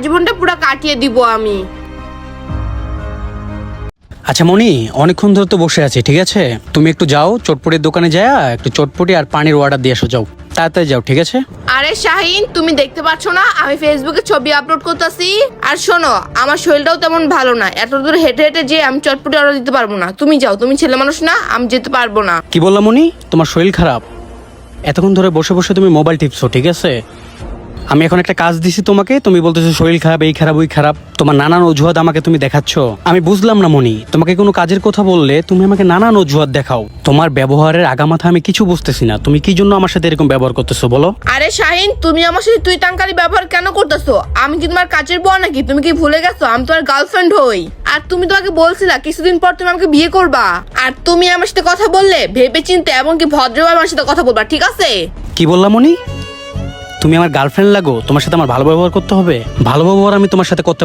জীবনটা পুরো কাটিয়ে দিব আমি। আচ্ছা মনি, অনেকক্ষণ ধরে তো বসে আছি, ঠিক আছে? তুমি একটু যাও চটপটির দোকানে যায় একটু চটপটি আর পানির অর্ডার দিয়ে এসো, যাও তাড়াতাড়ি যাও, ঠিক আছে? আরে শাহিন, তুমি দেখতে পাচ্ছ না আমি ফেসবুকে ছবি আপলোড করতেছি? আর শোনো, আমার শরীরটাও তেমন ভালো না, এত দূর হেঁটে হেঁটে যে আমি চটপটি অর্ডার দিতে পারবো না। তুমি যাও, তুমি ছেলে মানুষ না, আমি যেতে পারবো না। কি বললাম মনি, তোমার শরীর খারাপ? এতক্ষণ ধরে বসে বসে তুমি মোবাইল টিপছো, ঠিক আছে? আমি এখন একটা কাজ দিছি তোমাকে, তুমি বলতেছো শরীর খারাপ, এই খারাপ ওই খারাপ, তোমার নানান অজুহাত আমাকে তুমি দেখাচ্ছ। আমি বুঝলাম না মনি, তোমাকে কোনো কাজের কথা বললে তুমি আমাকে নানান অজুহাত দেখাও। তোমার ব্যবহারের আগামাথা আমি কিছু বুঝতেছি না, তুমি কি জন্য আমার সাথে এরকম ব্যবহার করতেছো বলো? আরে শাহিন, তুমি আমার সাথে তুই টাঙ্কারি ব্যবহার কেন করতেছো? আমি কি তোমার কাজের বউ নাকি? তুমি কি ভুলে গেছো আমি তোমার গার্লফ্রেন্ড হই? আর তুমি তোমাকে বলছিলা কিছুদিন পর তুমি আমাকে বিয়ে করবা। আর তুমি আমার সাথে কথা বললে ভেবে চিন্তে এমনকি ভদ্রভাবে আমার সাথে কথা বলবা, ঠিক আছে? কি বললাম মনি? তুমি আমার গার্লফ্রেন্ড লাগো, তোমার সাথে আমার ভালো ব্যবহার করতে হবে? ভালো ব্যবহার আমি তোমার সাথে করতে